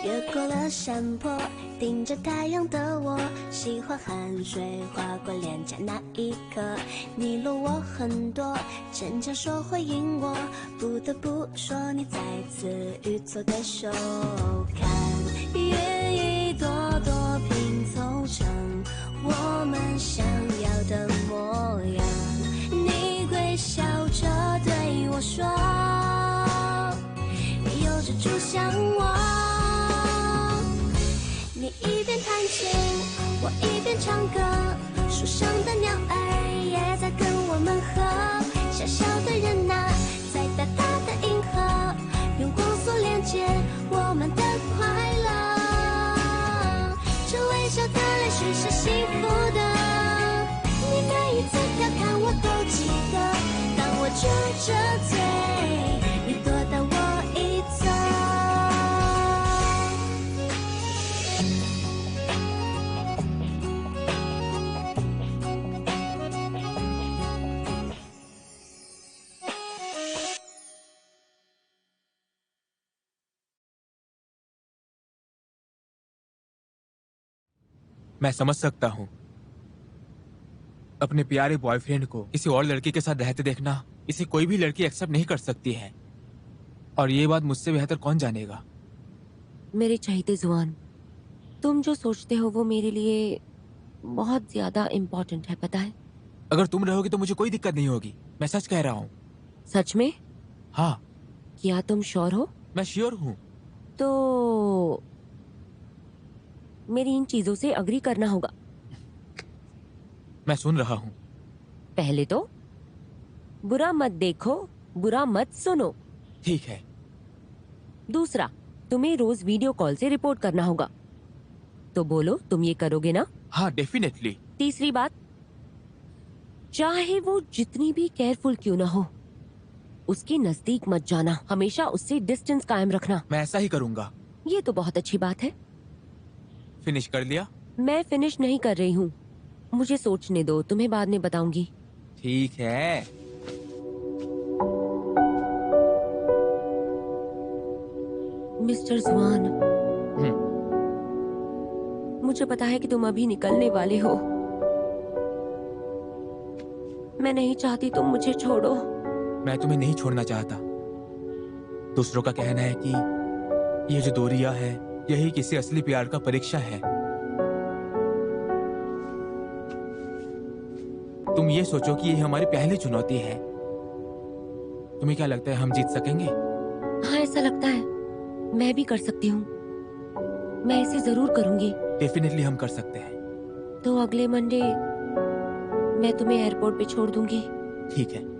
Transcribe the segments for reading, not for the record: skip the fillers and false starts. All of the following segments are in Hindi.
越过了山坡，顶着太阳的我，喜欢汗水划过脸颊那一刻。你落我很多，逞强说回应我，不得不说你再次与错对手。看愿一朵朵拼凑成我们想要的模样。你微笑着对我说，有着主向我。你一边弹琴，我一边唱歌，树上的鸟儿也在跟我们和。小小的人啊，在大大的银河，用光速连接我们的快乐。这微笑的泪水是幸福的，你每一次调侃我都记得。当我撅着嘴，你躲到我一侧。मैं समझ सकता हूँ। अपने प्यारे बॉयफ्रेंड को किसी और लड़की के साथ रहते देखना इसे कोई भी लड़की एक्सेप्ट नहीं कर सकती है, और ये बात मुझसे बेहतर कौन जानेगा। मेरे चाहते जुआन, तुम जो सोचते हो वो मेरे लिए बहुत ज्यादा इम्पोर्टेंट है, पता है। अगर तुम रहोगी तो मुझे कोई दिक्कत नहीं होगी, मैं सच कह रहा हूँ। सच में? हाँ। क्या तुम श्योर हो? मैं श्योर हूँ। तो मेरी इन चीजों से अग्री करना होगा। मैं सुन रहा हूँ। पहले तो बुरा मत देखो, बुरा मत सुनो। ठीक है। दूसरा, तुम्हें रोज वीडियो कॉल से रिपोर्ट करना होगा। तो बोलो, तुम ये करोगे ना? हाँ, डेफिनेटली। तीसरी बात, चाहे वो जितनी भी केयरफुल क्यों ना हो, उसके नजदीक मत जाना, हमेशा उससे डिस्टेंस कायम रखना। मैं ऐसा ही करूँगा। ये तो बहुत अच्छी बात है। फिनिश कर लिया? मैं फिनिश नहीं कर रही हूँ, मुझे सोचने दो, तुम्हें बाद में बताऊंगी। ठीक है। मिस्टर जुआन, मुझे पता है कि तुम अभी निकलने वाले हो। मैं नहीं चाहती तुम मुझे छोड़ो। मैं तुम्हें नहीं छोड़ना चाहता। दूसरों का कहना है कि ये जो दूरियां है यही किसी असली प्यार का परीक्षा है। तुम ये सोचो कि ये हमारी पहली चुनौती है। तुम्हें क्या लगता है हम जीत सकेंगे? हाँ, ऐसा लगता है। मैं भी कर सकती हूँ, मैं इसे जरूर करूंगी। डेफिनेटली हम कर सकते हैं। तो अगले मंडे मैं तुम्हें एयरपोर्ट पे छोड़ दूंगी। ठीक है।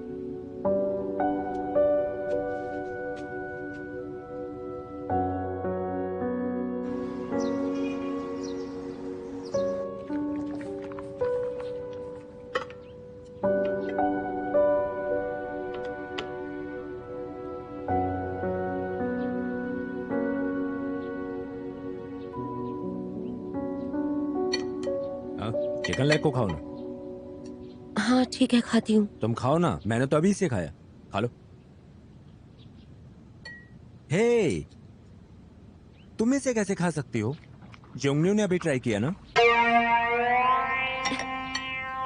चिकन लेग को खाओ ना। हाँ ठीक है, खाती हूँ। तुम खाओ ना, मैंने तो अभी से खाया। खा लो। हे, तुम इसे कैसे खा सकती हो? जोंगन्यू ने अभी ट्राई किया ना।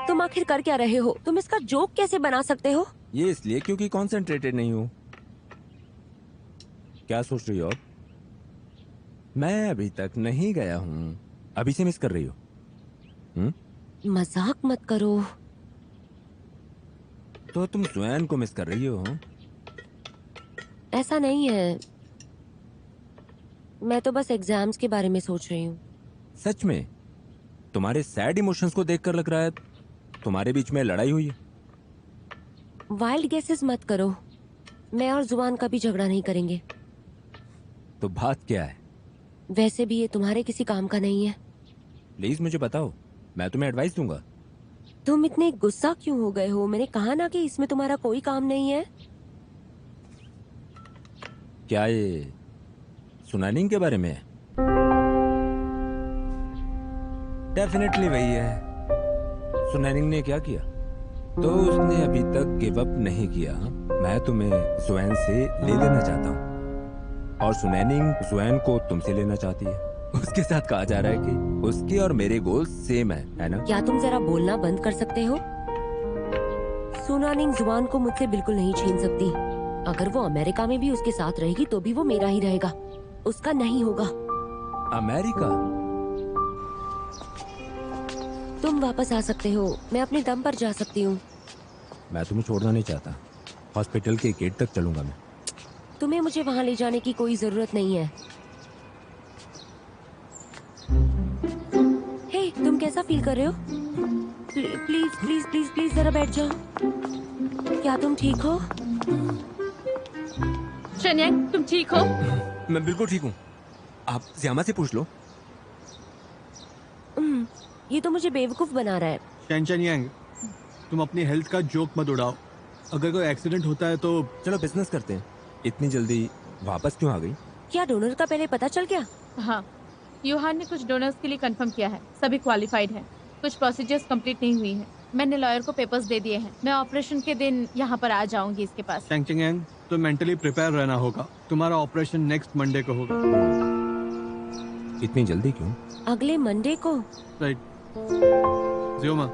तुम आखिर कर क्या रहे हो? तुम इसका जोक कैसे बना सकते हो? ये इसलिए क्योंकि कॉन्सेंट्रेटेड नहीं हूँ। क्या सोच रही हो अब? मैं अभी तक नहीं गया हूँ। अभी से मिस कर रही हो? मजाक मत करो। तो तुम स्वयं को मिस कर रही हो? ऐसा नहीं है, मैं तो बस एग्जाम्स के बारे में सोच रही हूँ। सच में? तुम्हारे सैड इमोशंस को देखकर लग रहा है तुम्हारे बीच में लड़ाई हुई है। वाइल्ड गेसेस मत करो, मैं और जुबान का भी झगड़ा नहीं करेंगे। तो बात क्या है? वैसे भी ये तुम्हारे किसी काम का नहीं है। प्लीज मुझे बताओ, मैं तुम्हें एडवाइस दूंगा। तुम इतने गुस्सा क्यों हो गए हो? मैंने कहा ना कि इसमें तुम्हारा कोई काम नहीं है। क्या ये सुनानिंग के बारे में है? डेफिनेटली वही है। सुनानिंग ने क्या किया? तो उसने अभी तक गिव अप नहीं किया। मैं तुम्हें स्वयं से ले लेना चाहता हूँ। और सुनैनिंग जुआन को तुमसे लेना चाहती है। उसके साथ कहा जा रहा है कि उसके और मेरे गोल सेम है ना? क्या तुम जरा बोलना बंद कर सकते हो? सुनानिंग जुआन को मुझसे बिल्कुल नहीं छीन सकती। अगर वो अमेरिका में भी उसके साथ रहेगी तो भी वो मेरा ही रहेगा, उसका नहीं होगा। अमेरिका? तुम वापस आ सकते हो, मैं अपने दम पर जा सकती हूँ। मैं तुम्हें छोड़ना नहीं चाहता। हॉस्पिटल के गेट तक चलूंगा मैं। तुम्हें मुझे वहाँ ले जाने की कोई जरूरत नहीं है। हे, तुम कैसा फील कर रहे हो? प्लीज प्लीज प्लीज प्लीज जरा बैठ जाओ। क्या तुम ठीक हो? शन्यांग, तुम ठीक हो? मैं बिल्कुल ठीक हूँ। आप ज़ियामा से पूछ लो। ये तो मुझे बेवकूफ बना रहा है। शनयांग, तुम अपनी हेल्थ का जोक मत उड़ाओ। अगर कोई एक्सीडेंट होता है तो चलो बिजनेस करते हैं। इतनी जल्दी वापस क्यों आ गई? क्या डोनर का पहले पता चल गया? हाँ, यूहान ने कुछ डोनर्स के लिए कंफर्म किया है, सभी क्वालिफाइड हैं। कुछ प्रोसीजर्स कंप्लीट नहीं हुई हैं। मैंने लॉयर को पेपर्स दे दिए हैं। मैं ऑपरेशन के दिन यहाँ पर आ जाऊंगी इसके पास। शनयांग, तो मेंटली प्रिपेयर रहना होगा। तुम्हारा ऑपरेशन नेक्स्ट मंडे को होगा। इतनी जल्दी क्यों? अगले मंडे को? राइट। ज़ियोमा,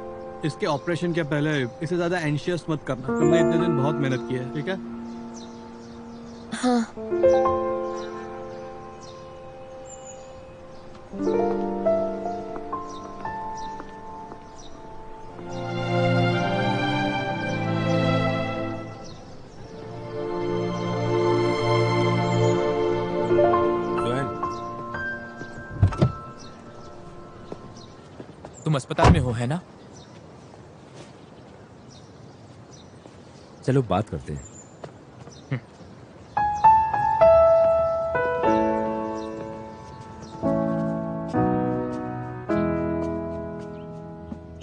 इसके ऑपरेशन के पहले इसे ज्यादा एंशियस मत करना। तुमने इतने दिन बहुत मेहनत की है, ठीक है? हाँ। तुम अस्पताल में हो, है ना? चलो बात करते हैं।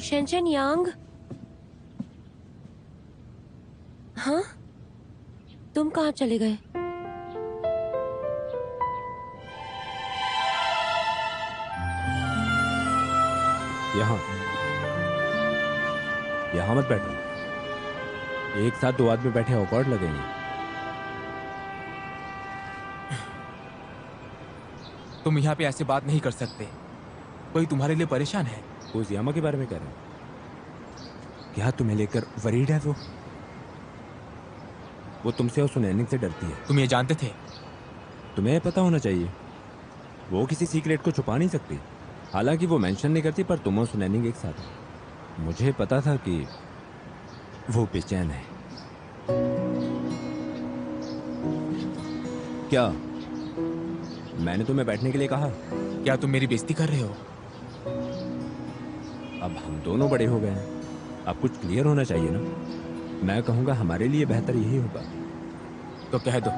शनयांग, हाँ, तुम कहाँ चले गए? यहाँ मत बैठो। एक साथ दो आदमी बैठे ऑकवर्ड लगेंगे। तुम यहाँ पे ऐसे बात नहीं कर सकते। कोई तुम्हारे लिए परेशान है। वो ज़ियामा के बारे में कह रहे हो? क्या तुम्हें लेकर वरीड है वो तुमसे और सुनैनिंग से डरती है। तुम ये जानते थे? तुम्हें पता होना चाहिए। वो किसी सीक्रेट को छुपा नहीं सकती। हालांकि वो मेंशन नहीं करती, पर तुम और सुनैनिंग एक साथ हो। मुझे पता था कि वो बेचैन है। क्या मैंने तुम्हें बैठने के लिए कहा? क्या तुम मेरी बेइज्जती कर रहे हो? अब हम दोनों बड़े हो गए हैं, अब कुछ क्लियर होना चाहिए ना। मैं कहूंगा हमारे लिए बेहतर यही होगा। तो कह दो।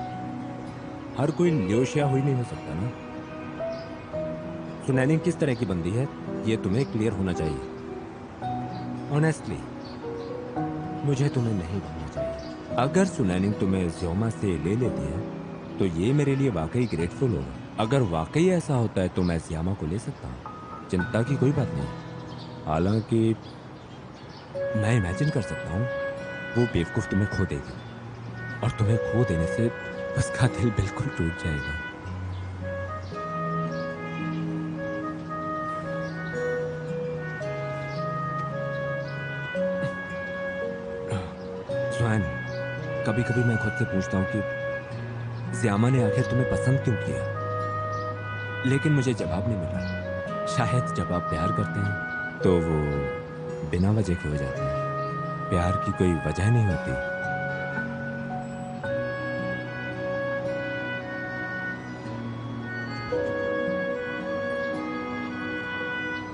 हर कोई लियोशिया हुई नहीं हो सकता ना। सुनैनिंग किस तरह की बंदी है ये तुम्हें क्लियर होना चाहिए। ऑनेस्टली मुझे तुम्हें नहीं भूलना चाहिए। अगर सुनैनिंग तुम्हें ज़ियोमा से ले लेती है तो ये मेरे लिए वाकई ग्रेटफुल होगा। अगर वाकई ऐसा होता है तो मैं ज़ियामा को ले सकता हूँ, चिंता की कोई बात नहीं। हालांकि मैं इमेजिन कर सकता हूँ वो बेवकूफ़ तुम्हें खो देगी, और तुम्हें खो देने से उसका दिल बिल्कुल टूट जाएगा। जुआन, कभी कभी मैं खुद से पूछता हूँ कि ज़ियामा ने आखिर तुम्हें पसंद क्यों किया, लेकिन मुझे जवाब नहीं मिला। शायद जब आप प्यार करते हैं तो वो बिना वजह के हो जाते हैं। प्यार की कोई वजह नहीं होती।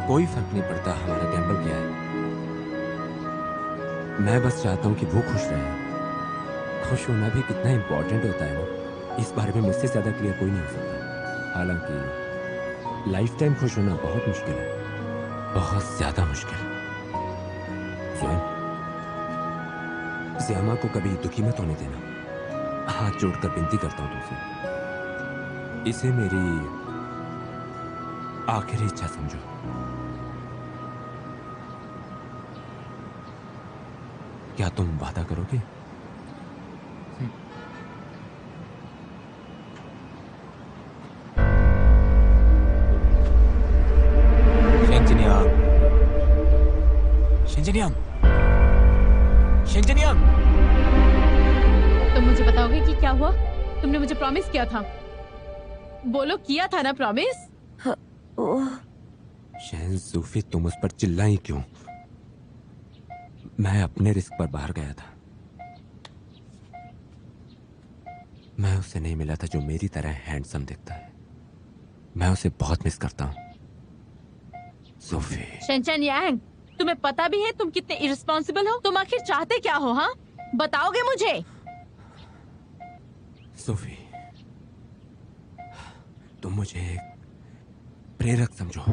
कोई फर्क नहीं पड़ता हमारा गैम्बल क्या है। मैं बस चाहता हूँ कि वो खुश रहे। खुश होना भी कितना इंपॉर्टेंट होता है ना, इस बारे में मुझसे ज्यादा क्लियर कोई नहीं हो सकता। हालांकि लाइफ टाइम खुश होना बहुत मुश्किल है, बहुत ज्यादा मुश्किल। ज़ियामा को कभी दुखी मत होने देना। हाथ जोड़कर विनती करता हूँ तुमसे, इसे मेरी आखिरी इच्छा समझो। क्या तुम वादा करोगे? शेंजनियांग, शेंजनियांग, तुम मुझे बताओगे कि क्या हुआ? तुमने मुझे प्रॉमिस किया था। बोलो, किया था ना प्रॉमिस? शहन सूफी, तुम उस पर चिल्लाई क्यों? मैं अपने रिस्क पर बाहर गया था। मैं उससे नहीं मिला था जो मेरी तरह हैंडसम दिखता है। मैं उसे बहुत मिस करता हूँ सूफी। शेंजनियांग, तुम्हें पता भी है तुम कितने इर्रिस्पॉन्सिबल हो? तुम आखिर चाहते क्या हो? हाँ, बताओगे मुझे? सूफी, तुम मुझे एक प्रेरक समझो।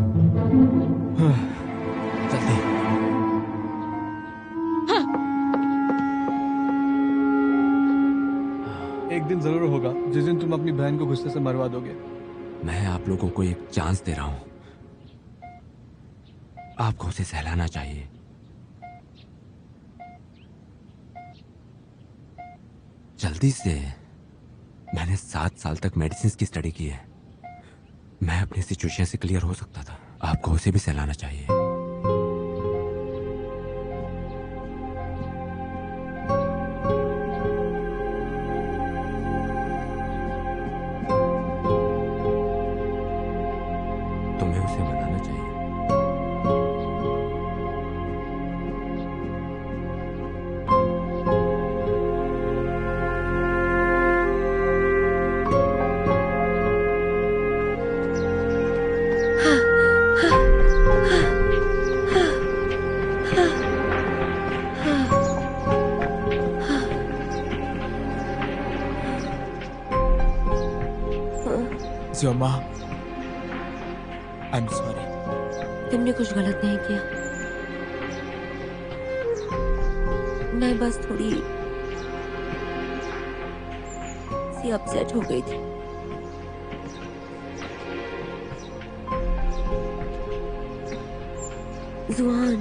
जल्दी। एक दिन जरूर होगा जिस दिन तुम अपनी बहन को गुस्से से मरवा दोगे। मैं आप लोगों को एक चांस दे रहा हूं। आपको उसे सहलाना चाहिए। जल्दी से। मैंने 7 साल तक मेडिसिन की स्टडी की है। मैं अपनी सिचुएशन से क्लियर हो सकता था। आपको उसे भी सहलाना चाहिए। तुम्हें उसे मनाना चाहिए। ज़ियोमा, आई एम सॉरी। तुमने कुछ गलत नहीं किया। मैं बस थोड़ी सी अपसेट हो गई थी। जुआन,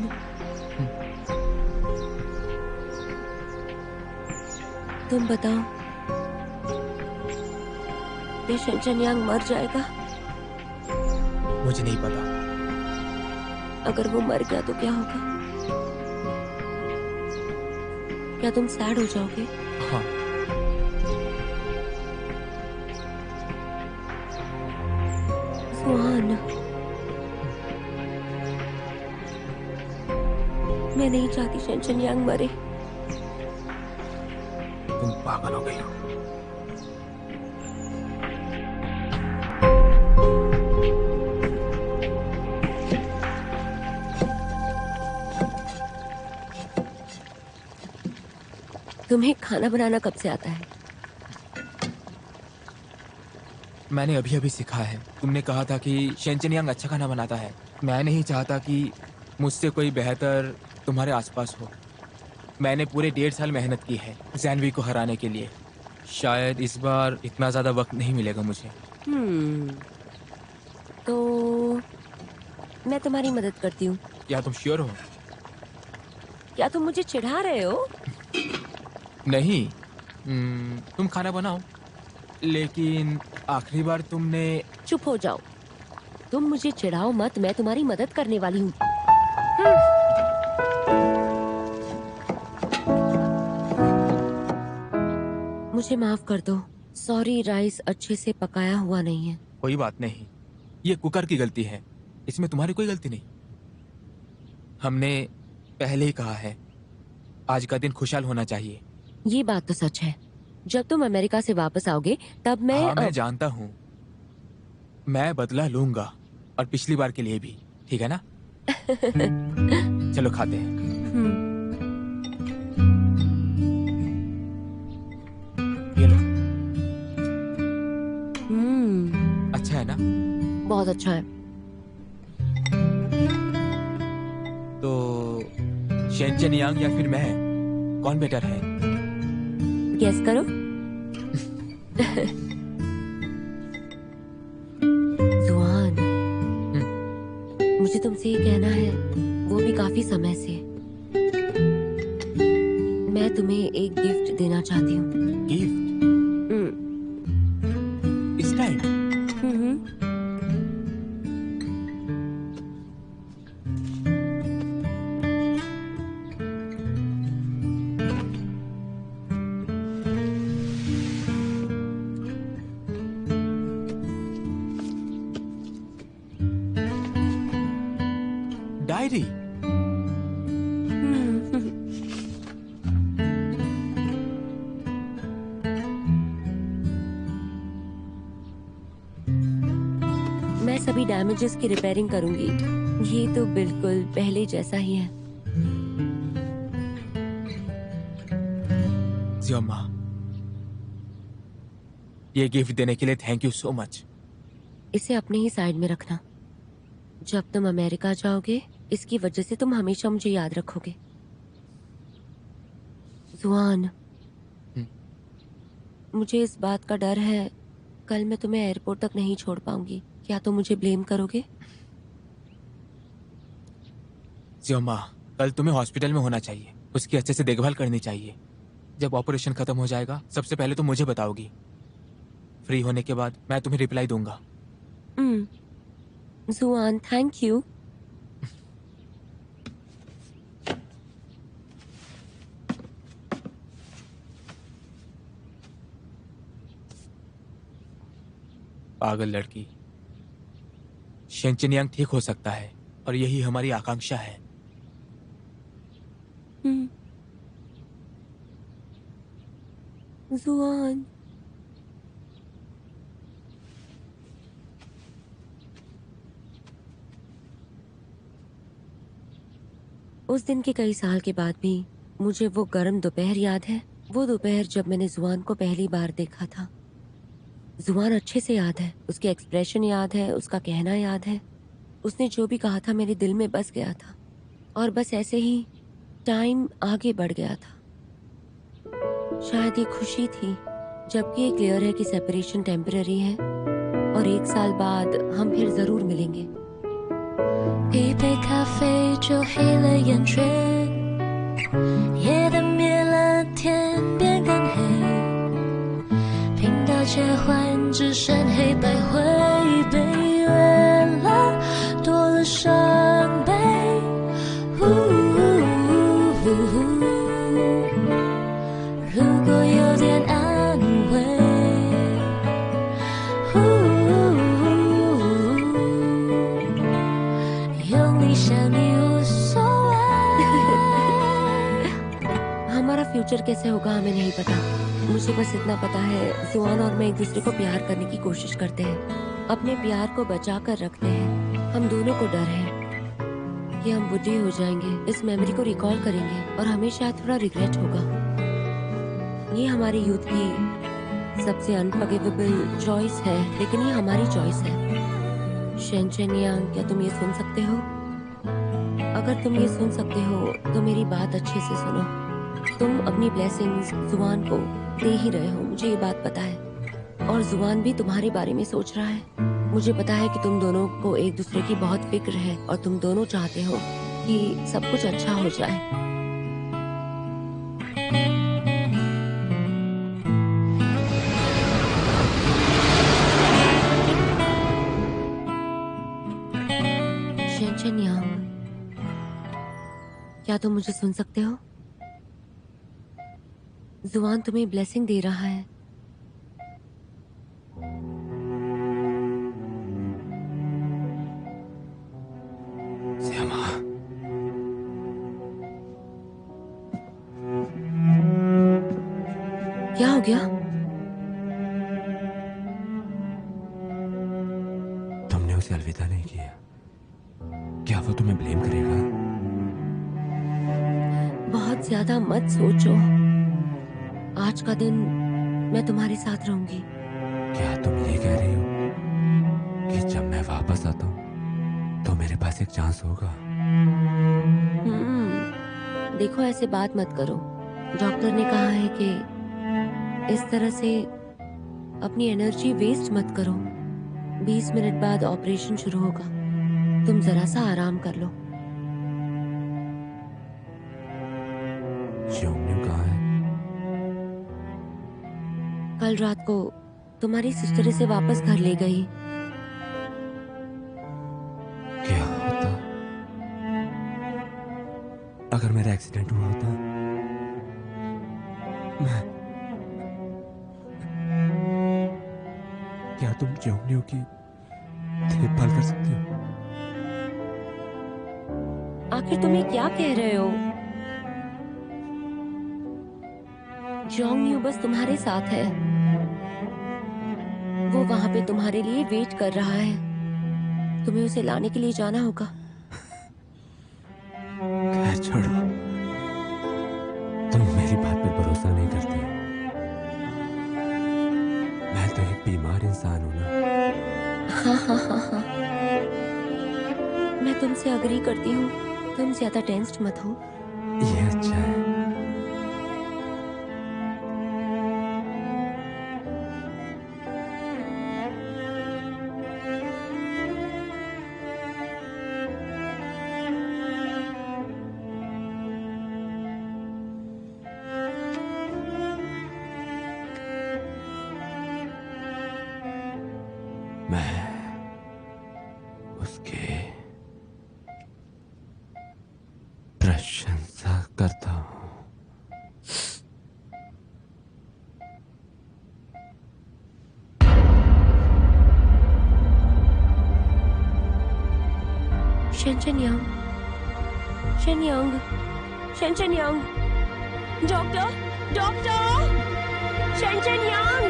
तुम बताओ, क्या शेंजनियांग मर जाएगा? मुझे नहीं पता। अगर वो मर गया तो क्या होगा? क्या तुम सैड हो जाओगे? हाँ, सुहान, मैं नहीं चाहती शेंजनियांग मरे। तुम पागल हो गई हो। तुम्हें खाना बनाना कब से आता है? मैंने अभी अभी सीखा है। तुमने कहा था कि शेंजनियांग अच्छा खाना बनाता है। मैं नहीं चाहता कि मुझसे कोई बेहतर तुम्हारे आसपास हो। मैंने पूरे 1.5 साल मेहनत की है जैनवी को हराने के लिए। शायद इस बार इतना ज्यादा वक्त नहीं मिलेगा मुझे। तो मैं तुम्हारी मदद करती हूँ। क्या तुम श्योर हो? क्या तुम मुझे चिढ़ा रहे हो? नहीं। तुम खाना बनाओ, लेकिन आखिरी बार तुमने। चुप हो जाओ। तुम मुझे चिढ़ाओ मत, मैं तुम्हारी मदद करने वाली हूँ। मुझे माफ कर दो। सॉरी, राइस अच्छे से पकाया हुआ नहीं है। कोई बात नहीं, ये कुकर की गलती है, इसमें तुम्हारी कोई गलती नहीं। हमने पहले ही कहा है, आज का दिन खुशहाल होना चाहिए। ये बात तो सच है। जब तुम अमेरिका से वापस आओगे तब मैं हाँ, मैं जानता हूँ। मैं बदला लूंगा, और पिछली बार के लिए भी, ठीक है ना? चलो खाते हैं। ये लो। अच्छा है ना? बहुत अच्छा है। तो शेंजनियांग या फिर मैं, कौन बेटर है? गेस करो। जुआन, मुझे तुमसे ये कहना है, वो भी काफी समय से। मैं तुम्हें एक गिफ्ट देना चाहती हूँ। गिफ्ट? इस टाइम? डायरी? मैं सभी डैमेजेस की रिपेयरिंग करूंगी। ये तो बिल्कुल पहले जैसा ही है। जियोमा, ये गिफ्ट देने के लिए थैंक यू सो मच। इसे अपने ही साइड में रखना। जब तुम अमेरिका जाओगे, इसकी वजह से तुम हमेशा मुझे याद रखोगे। जुआन, मुझे इस बात का डर है कल मैं तुम्हें एयरपोर्ट तक नहीं छोड़ पाऊंगी। क्या तुम मुझे ब्लेम करोगे? जियोमा, कल तुम्हें हॉस्पिटल में होना चाहिए। उसकी अच्छे से देखभाल करनी चाहिए। जब ऑपरेशन खत्म हो जाएगा, सबसे पहले तुम मुझे बताओगी। फ्री होने के बाद मैं तुम्हें रिप्लाई दूंगा। जुआन, थैंक यू। पागल लड़की। शेंचनियांग ठीक हो सकता है और यही हमारी आकांक्षा है। जुआन, उस दिन के कई साल के बाद भी मुझे वो गर्म दोपहर याद है। वो दोपहर जब मैंने जुआन को पहली बार देखा था। जुआन अच्छे से याद है, उसके एक्सप्रेशन याद है, उसका कहना याद है। उसने जो भी कहा था मेरे दिल में बस गया था। और बस ऐसे ही टाइम आगे बढ़ गया था। शायद ये खुशी थी, जबकि ये क्लियर है कि सेपरेशन टेम्पररी है और 1 साल बाद हम फिर जरूर मिलेंगे। 一杯咖啡就黑了眼圈，夜灯灭了，天边更黑，频道切换只剩黑白灰，被越了，多了伤悲。如果有点安慰。हमारा फ्यूचर कैसे होगा हमें नहीं पता। मुझे बस इतना पता है, जुआन और मैं एक दूसरे को प्यार करने की कोशिश करते हैं, अपने प्यार को बचा कर रखते हैं। हम दोनों को डर है कि हम बुढ़े हो जाएंगे, इस मेमोरी को रिकॉल करेंगे और हमें शायद थोड़ा रिग्रेट होगा। ये हमारी यूथ की सबसे अनफॉरगिवेबल चॉइस है, लेकिन ये हमारी चॉइस है। शेंचनियांग, क्या तुम ये सुन सकते हो? अगर तुम ये सुन सकते हो तो मेरी बात अच्छे से सुनो। तुम अपनी ब्लेसिंग्स जुआन को दे ही रहे हो, मुझे ये बात पता है। और जुआन भी तुम्हारे बारे में सोच रहा है। मुझे पता है कि तुम दोनों को एक दूसरे की बहुत फिक्र है और तुम दोनों चाहते हो कि सब कुछ अच्छा हो जाए। शेंचनियांग, क्या तुम मुझे सुन सकते हो? जुआन तुम्हें ब्लेसिंग दे रहा है। श्यामा, क्या हो गया? तुमने उसे अलविदा नहीं किया। क्या वो तुम्हें ब्लेम करेगा? बहुत ज्यादा मत सोचो। आज का दिन मैं तुम्हारे साथ रहूंगी। क्या तुम ये कह रही हो कि जब मैं वापस आता हूँ तो मेरे पास एक चांस होगा? देखो, ऐसे बात मत करो। डॉक्टर ने कहा है कि इस तरह से अपनी एनर्जी वेस्ट मत करो। 20 मिनट बाद ऑपरेशन शुरू होगा। तुम जरा सा आराम कर लो। योंगन्यू कहाँ है? कल रात को तुम्हारी सिस्टर इसे वापस घर ले गई। क्या होता अगर मेरा एक्सीडेंट हुआ होता? मैं क्या तुम योंगन्यू की देखभाल कर सकते हो? आखिर तुम ये क्या कह रहे हो? जोंग यू बस तुम्हारे साथ है। वो वहां पे तुम्हारे लिए वेट कर रहा है। तुम्हें उसे लाने के लिए जाना होगा। खैर छोड़ो, तुम मेरी बात पर भरोसा नहीं करते। मैं तो एक बीमार इंसान हूं ना। हाँ। मैं तुमसे अग्री करती हूँ। तुम ज्यादा टेंस्ड मत हो। ये अच्छा है। मैं उसके प्रशंसा करता हूँ। शेनचेन यांग, डॉक्टर, शेनचेन यांग।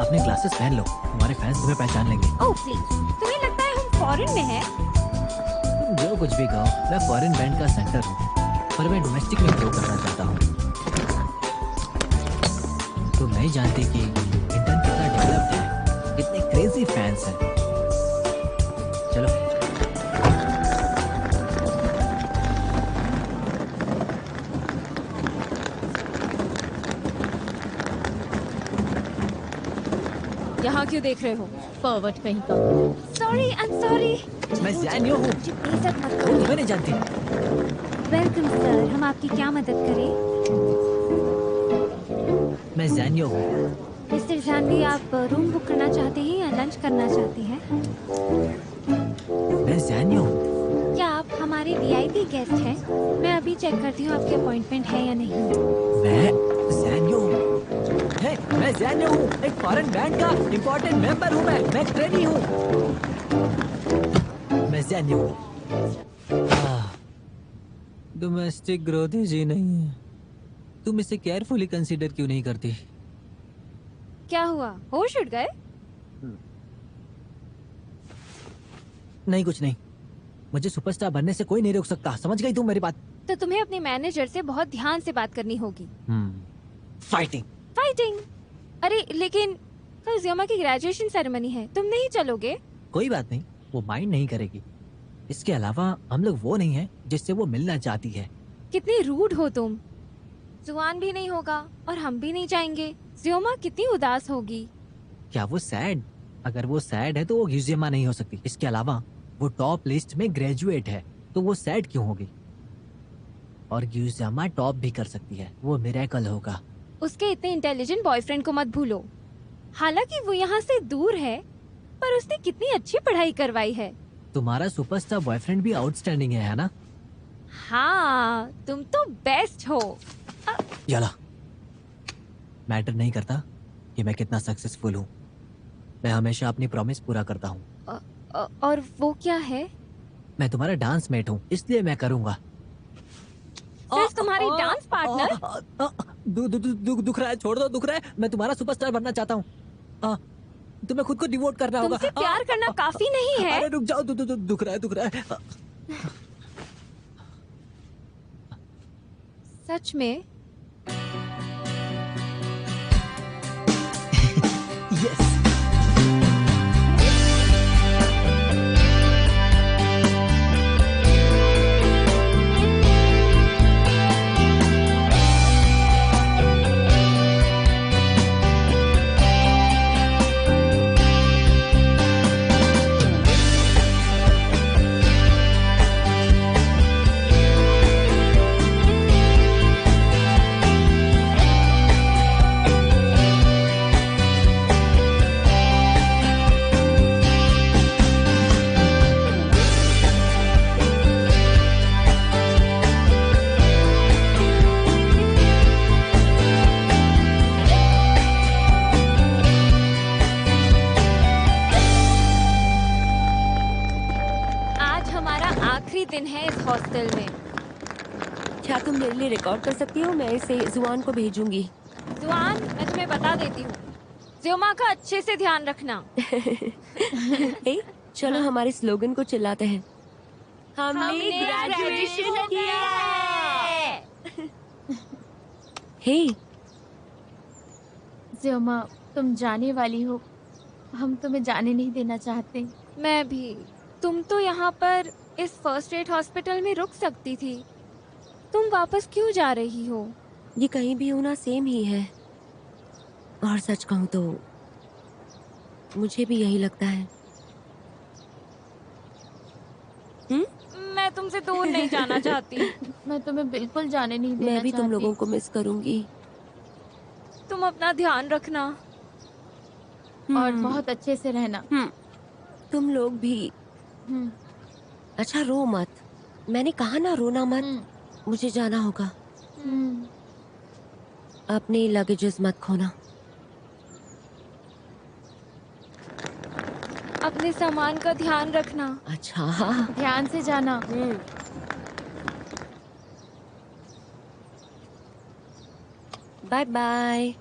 अपने ग्लासेस पहन लो, तुम्हारे फैंस तुम्हें पहचान लेंगे। ओह प्लीज, तुम्हें लगता है हम फॉरेन में हैं? तुम जो कुछ भी कहो, मैं फॉरेन बैंड का सेंटर हूँ, पर मैं डोमेस्टिक में ग्रो करना चाहता हूँ। तुम नहीं जानती कि इंटर्न कितना डेवलप्ड है, कितने क्रेजी फैंस हैं। चलो यहाँ क्यों देख रहे हो? फॉरवर्ड कहीं का। Sorry, I am sorry. मैं ज़ैनियो हूँ। बेइज्जत मत तुम करो। तुम्हें नहीं जानती। वेलकम सर, हम आपकी क्या मदद करें? मैं ज़ैनियो हूँ। मिस्टर जानवी, आप रूम बुक करना चाहते हैं या लंच करना चाहते हैं? मैं ज़ैनियो हूँ। क्या आप हमारे वीआईपी गेस्ट हैं? मैं अभी चेक करती हूँ आपकी अपॉइंटमेंट है या नहीं। मैं ज़ैनियो हूँ। मैं ज़ैनियो हूँ, एक फॉरेन बैंड का इम्पोर्टेंट मेंबर हूँ। मैं ट्रेनी हूँ। मैं ज़ैनियो हूँ। डोमेस्टिक ग्रोथ ही नहीं है। तुम इसे केयरफुली कंसीडर क्यों नहीं करती? क्या हुआ, होश उड़ गए? नहीं, कुछ नहीं। मुझे सुपरस्टार बनने से कोई नहीं रोक सकता। समझ गई तुम मेरी बात? तो तुम्हें अपने मैनेजर से बहुत ध्यान से बात करनी होगी। फाइटिंग। अरे लेकिन कल ज़ियोमा की ग्रेजुएशन सेरेमनी है, तुम नहीं चलोगे? कोई बात नहीं, वो माइंड नहीं करेगी। इसके अलावा हम लोग वो नहीं है जिससे वो मिलना चाहती है। कितनी रूड हो तुम। जुआन भी नहीं होगा और हम भी नहीं जाएंगे। ज़ियोमा कितनी उदास होगी। क्या वो सैड? अगर वो सैड है तो वो गियुजिमा नहीं हो सकती। इसके अलावा वो टॉप लिस्ट में ग्रेजुएट है, तो वो सैड क्यों होगी? और गियुजिमा टॉप भी कर सकती है, वो मिरेकल होगा। उसके इतने इंटेलिजेंट बॉयफ्रेंड को मत भूलो। हालांकि वो यहाँ से दूर है, पर उसने कितनी अच्छी पढ़ाई करवाई है। तुम्हारा सुपरस्टार बॉयफ्रेंड भी आउटस्टैंडिंग है ना? हाँ, तुम तो बेस्ट हो। याला, मैटर नहीं करता कि मैं कितना सक्सेसफुल हूँ। मैं हमेशा अपनी प्रॉमिस पूरा करता हूँ। और वो क्या है? मैं तुम्हारा डांस मेट हूँ, इसलिए मैं करूँगा। सिर्फ तुम्हारी डांस पार्टनर? दुख रहा है, छोड़ दो, दुख रहा है। मैं तुम्हारा सुपरस्टार बनना चाहता हूँ। तुम्हें खुद को डिवोट करना होगा। तुमसे प्यार करना काफी नहीं है? अरे रुक जाओ, दुख रहा है, दुख रहा है। सच में? यस। दिन है इस हॉस्टल में। क्या तुम मेरे लिए रिकॉर्ड कर सकती हो? मैं इसे जुआन को भेजूंगी। जुआन, मैं तुम्हें बता देती हूँ, ज़्योमा का अच्छे से ध्यान रखना। ए, चलो हमारे स्लोगन को चिल्लाते हैं। हमने ग्रेजुएशन किया है। हे ज़्योमा, तुम जाने वाली हो, हम तुम्हें जाने नहीं देना चाहते। मैं भी। तुम तो यहाँ पर इस फर्स्ट एड हॉस्पिटल में रुक सकती थी, तुम वापस क्यों जा रही हो? ये कहीं भी होना सेम ही है, और सच कहूँ तो मुझे भी यही लगता है। मैं तुमसे दूर नहीं जाना चाहती। मैं तुम्हें बिल्कुल जाने नहीं देना मैं भी चाहती। तुम लोगों को मिस करूंगी। तुम अपना ध्यान रखना और बहुत अच्छे से रहना। तुम लोग भी। अच्छा रो मत, मैंने कहा ना रोना मत। मुझे जाना होगा। अपने लगेजेस मत खोना। अपने सामान का ध्यान रखना। अच्छा ध्यान से जाना। Bye bye.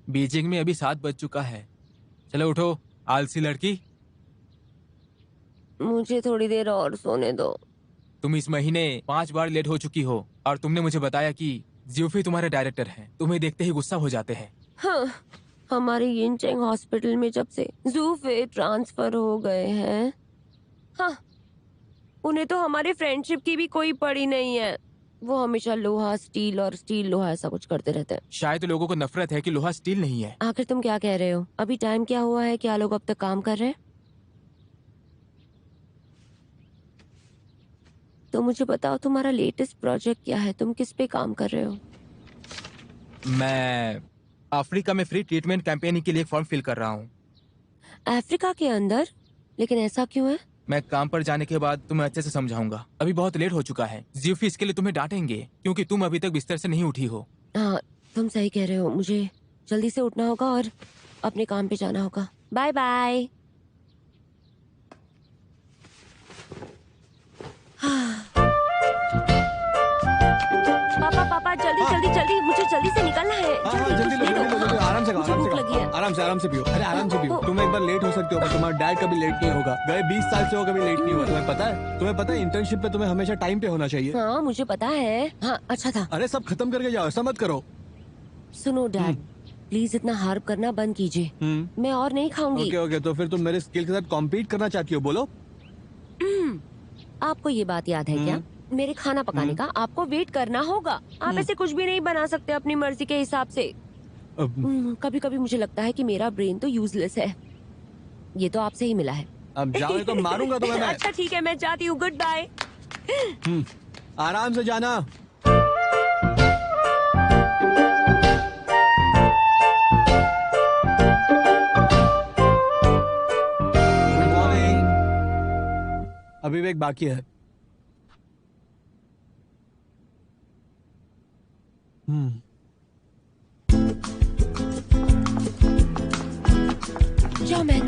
बीजिंग में अभी 7 बज चुका है। चलो उठो आलसी लड़की। मुझे थोड़ी देर और सोने दो। तुम इस महीने 5 बार लेट हो चुकी हो, और तुमने मुझे बताया कि ज़्यूफी तुम्हारे डायरेक्टर हैं। तुम्हें देखते ही गुस्सा हो जाते हैं। हाँ, हमारे यिनचेंग हॉस्पिटल में जब से ज़ूफे ट्रांसफर हो गए हैं, हाँ, उन्हें तो हमारे फ्रेंडशिप की भी कोई पड़ी नहीं है। वो हमेशा लोहा स्टील और स्टील लोहा ऐसा कुछ करते रहते हैं। शायद लोगों को नफरत है कि लोहा स्टील नहीं है। आखिर तुम क्या कह रहे हो? अभी टाइम क्या हुआ है? क्या लोग अब तक काम कर रहे हैं? तो मुझे बताओ, तुम्हारा लेटेस्ट प्रोजेक्ट क्या है? तुम किस पे काम कर रहे हो? मैं अफ्रीका में फ्री ट्रीटमेंट कैंपेनिंग के लिए एक फॉर्म फिल कर रहा हूँ। अफ्रीका के अंदर? लेकिन ऐसा क्यों है? मैं काम पर जाने के बाद तुम्हें अच्छे से समझाऊंगा। अभी बहुत लेट हो चुका है। ज़्यूफी इसके लिए तुम्हें डांटेंगे क्योंकि तुम अभी तक बिस्तर से नहीं उठी हो। हाँ, तुम सही कह रहे हो। मुझे जल्दी से उठना होगा और अपने काम पे जाना होगा। Bye bye. पापा पापा, जल्दी जल्दी जल्दी, मुझे जल्दी से निकलना है। जल्दी लो, आराम से आराम से पियो। अरे आराम से पियो। तुम एक बार लेट हो सकते हो, पर तुम्हारा डैड कभी लेट नहीं होगा। गए 20 साल से वो कभी लेट नहीं हुआ। तुम्हें पता है? तुम्हें पता है इंटर्नशिप पे तुम्हें हमेशा टाइम पे होना चाहिए। हाँ, मुझे पता है। हाँ, अच्छा था। अरे सब खत्म करके जाओ, ऐसा मत करो। सुनो डैड, प्लीज इतना हार्प करना बंद कीजिए। मैं और नहीं खाऊंगी। ओके, तो फिर तुम मेरे स्किल के साथ कॉम्पीट करना चाहती हो? बोलो। आपको ये बात याद है क्या मेरे खाना पकाने का आपको वेट करना होगा। आप ऐसे कुछ भी नहीं बना सकते अपनी मर्जी के हिसाब से। कभी कभी मुझे लगता है कि मेरा ब्रेन तो यूजलेस है। ये तो आपसे ही मिला है। अब जाओ तो मारूंगा तुम्हें मैं। अच्छा ठीक है, मैं जाती हूँ, गुड बाय। आराम से जाना। Good morning. अभी भी एक बाकी है। जाओ मैं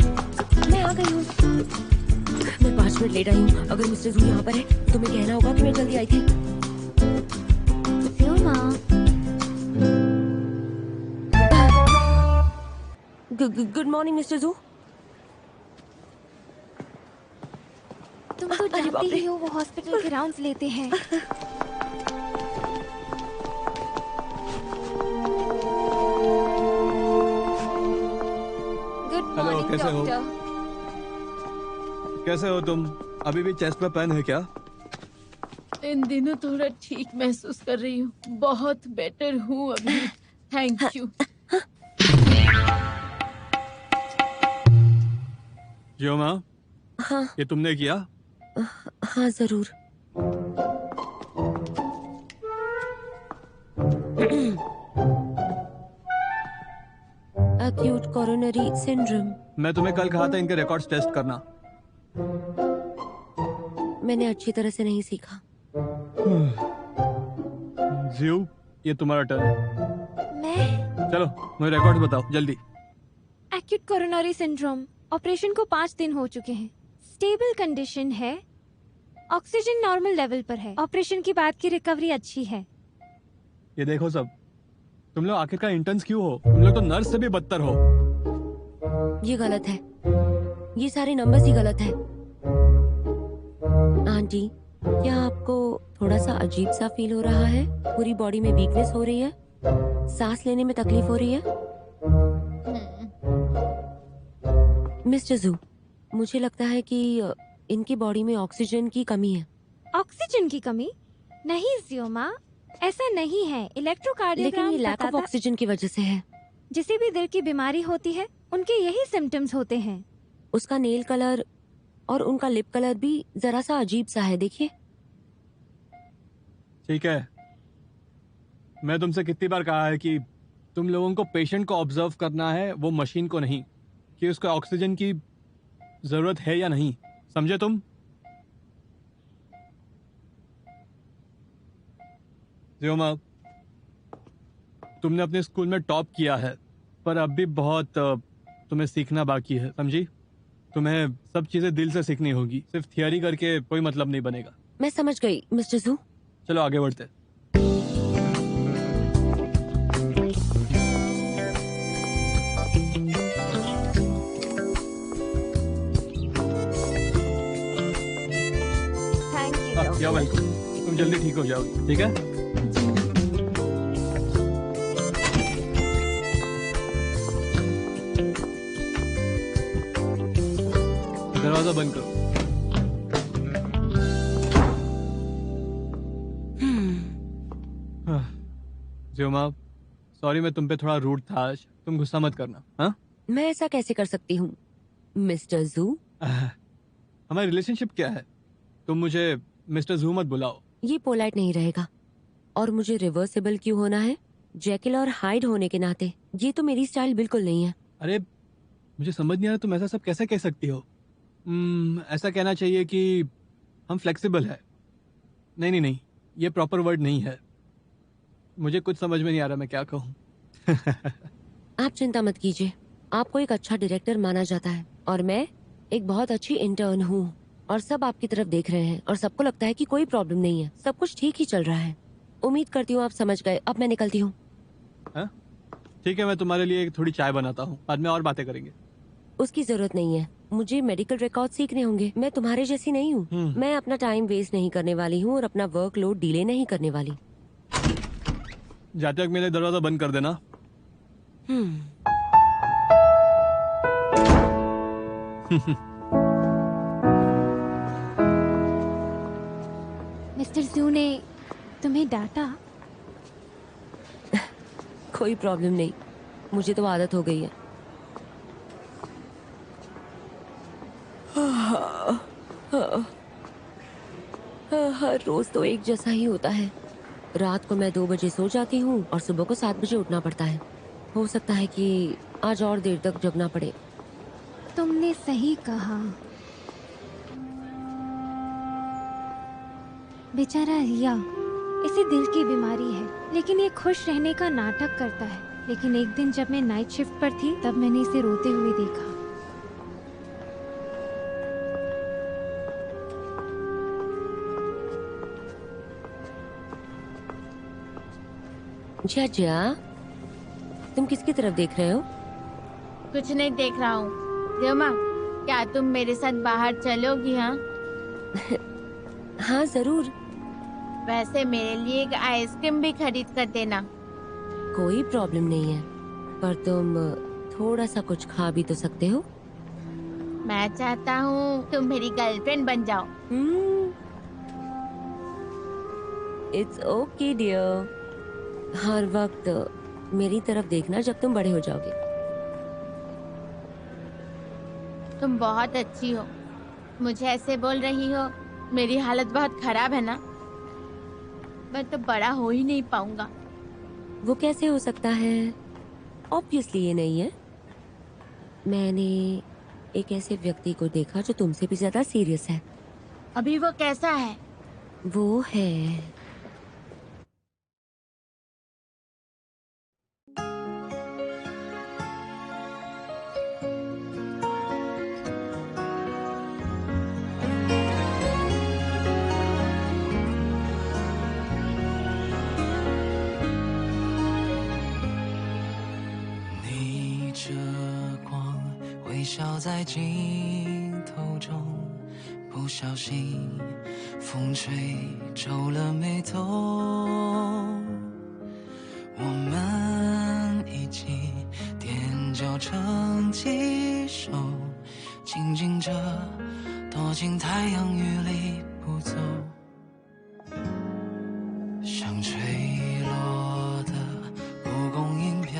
आ गई हूँ। मैं 5 मिनट लेट आई हूँ। अगर मिस्टर जू यहाँ पर है तो तुम्हें कहना होगा कि मैं जल्दी आई थी। गुड मॉर्निंग मिस्टर जू। तुम तो जानती ही हो वो हॉस्पिटल के राउंड्स लेते हैं। गुड हेलो, मॉर्निंग कैसे हो? डॉक्टर। कैसे हो तुम? अभी भी चेस्ट में पेन है क्या? इन दिनों थोड़ा ठीक महसूस कर रही हूँ, बहुत बेटर हूँ अभी। Thank you. जियो माँ, हाँ ये तुमने किया? हाँ जरूर। Acute coronary syndrome. मैं तुम्हें कल कहा था इनके रिकॉर्ड्स टेस्ट करना। मैंने अच्छी तरह से नहीं सीखा। जियो, ये तुम्हारा टर्न है। मैं चलो मुझे रिकॉर्ड्स बताओ जल्दी। Acute coronary syndrome. ऑपरेशन को 5 दिन हो चुके हैं। स्टेबल कंडीशन है। ऑक्सीजन नॉर्मल लेवल पर है। ऑपरेशन के बाद की रिकवरी अच्छी है। ये देखो सब, तुम लोग आखिरकार इंटर्न्स क्यों हो? तुम लोग तो नर्स से भी बदतर हो। ये गलत है, ये सारे नंबर्स ही गलत है। आंटी, क्या आपको थोड़ा सा अजीब सा फील हो रहा है? पूरी बॉडी में वीकनेस हो रही है? सांस लेने में तकलीफ हो रही है? मिस्टर जू, मुझे लगता है कि इनकी बॉडी में ऑक्सीजन की कमी है। ऑक्सीजन की कमी? नहीं जियोमा, ऐसा नहीं है। लेकिन इलेक्ट्रोकार्डियोग्राम ये लैक ऑफ बताता ऑक्सीजन की वजह से है। जिसे भी दिल की बीमारी होती है उनके यही सिम्टम्स होते हैं। उसका नेल कलर और उनका लिप कलर भी जरा सा अजीब सा है, देखिए। ठीक है, मैं तुमसे कितनी बार कहा है कि तुम लोगों को पेशेंट को ऑब्जर्व करना है, वो मशीन को नहीं, कि उसको ऑक्सीजन की जरूरत है या नहीं। समझे तुम? जियोमा, तुमने अपने स्कूल में टॉप किया है, पर अब भी बहुत तुम्हें सीखना बाकी है, समझी? तुम्हें सब चीजें दिल से सीखनी होगी। सिर्फ थियरी करके कोई मतलब नहीं बनेगा। मैं समझ गई मिस्टर जू। चलो आगे बढ़ते। थैंक यू या वेलकम। तुम जल्दी ठीक हो जाओगी, ठीक है? दरवाजा बंद करो। जियोमा, सॉरी मैं तुम पे थोड़ा रूड था आज। तुम गुस्सा मत करना। हाँ, मैं ऐसा कैसे कर सकती हूँ मिस्टर जू? हमारी रिलेशनशिप क्या है? तुम मुझे मिस्टर जू मत बुलाओ। ये पोलाइट नहीं रहेगा। और मुझे रिवर्सिबल क्यों होना है? जेकिल और हाइड होने के नाते ये तो मेरी स्टाइल बिल्कुल नहीं है। अरे मुझे समझ नहीं आ रहा तुम ऐसा सब कैसे कह सकती हो। ऐसा कहना चाहिए कि हम फ्लेक्सिबल है। नहीं नहीं नहीं, ये प्रॉपर वर्ड नहीं है। मुझे कुछ समझ में नहीं आ रहा मैं क्या कहूँ। आप चिंता मत कीजिए, आपको एक अच्छा डायरेक्टर माना जाता है और मैं एक बहुत अच्छी इंटर्न हूँ। और सब आपकी तरफ देख रहे हैं और सबको लगता है कि कोई प्रॉब्लम नहीं है, सब कुछ ठीक ही चल रहा है। उम्मीद करती हूँ आप समझ गए। अब मैं निकलती हूँ। ठीक है, मैं तुम्हारे लिए एक थोड़ी चाय बनाता हूँ, बाद में और बातें करेंगे। उसकी जरूरत नहीं है, मुझे मेडिकल रिकॉर्ड सीखने होंगे। मैं तुम्हारे जैसी नहीं हूँ। मैं अपना टाइम वेस्ट नहीं करने वाली हूँ और अपना वर्कलोड डिले नहीं करने वाली। जाते वक्त मेरे दरवाजा बंद कर देना। मिस्टर जू ने तुम्हें डांटा? कोई प्रॉब्लम नहीं, मुझे तो आदत हो गई है। हर रोज तो एक जैसा ही होता है। रात को मैं 2 बजे सो जाती हूँ और सुबह को 7 बजे उठना पड़ता है। हो सकता है कि आज और देर तक जगना पड़े। तुमने सही कहा। बेचारा रिया, इसे दिल की बीमारी है, लेकिन ये खुश रहने का नाटक करता है। लेकिन एक दिन जब मैं नाइट शिफ्ट पर थी, तब मैंने इसे रोते हुए देखा। जिया, तुम किसकी तरफ देख रहे हो? कुछ नहीं देख रहा हूँ। ज़ियोमा, क्या तुम मेरे साथ बाहर चलोगी? हाँ हाँ जरूर। वैसे मेरे लिए एक आइसक्रीम भी खरीद कर देना। कोई प्रॉब्लम नहीं है, पर तुम थोड़ा सा कुछ खा भी तो सकते हो। मैं चाहता हूँ तुम मेरी गर्लफ्रेंड बन जाओ। It's okay dear. हर वक्त मेरी तरफ देखना जब तुम बड़े हो जाओगे। तुम बहुत अच्छी हो। मुझे ऐसे बोल रही हो? मेरी हालत बहुत खराब है ना? मैं तो बड़ा हो ही नहीं पाऊंगा। वो कैसे हो सकता है? ऑब्वियसली ये नहीं है। मैंने एक ऐसे व्यक्ति को देखा जो तुमसे भी ज्यादा सीरियस है। अभी वो कैसा है? वो है微笑在镜头中，不小心风吹皱了眉头。我们一起踮脚成几首，静静着躲进太阳雨里不走。像吹落的蒲公英漂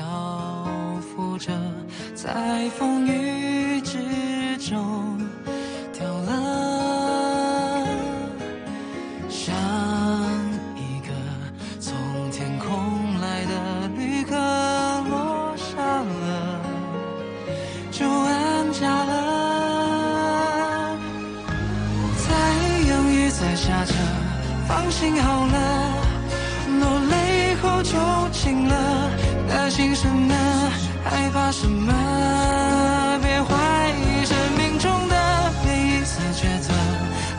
浮着，在风雨之中掉了，像一个从天空来的旅客落下了，就安家了。太阳雨在下着，放心好了，落泪后就晴了，担心什么？害怕什么？别怀疑生命中的每一次抉择，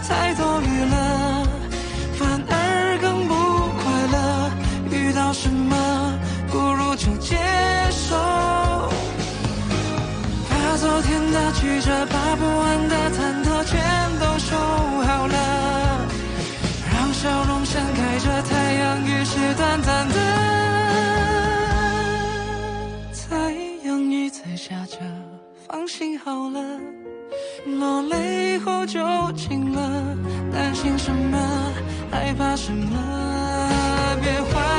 太多虑了，反而更不快乐。遇到什么，不如就接受。把昨天的曲折，把不完的忐忑，全都收好了，让笑容盛开着。太阳雨是短暂的。在下着，放心好了，落泪后就晴了，担心什么？害怕什么？别怀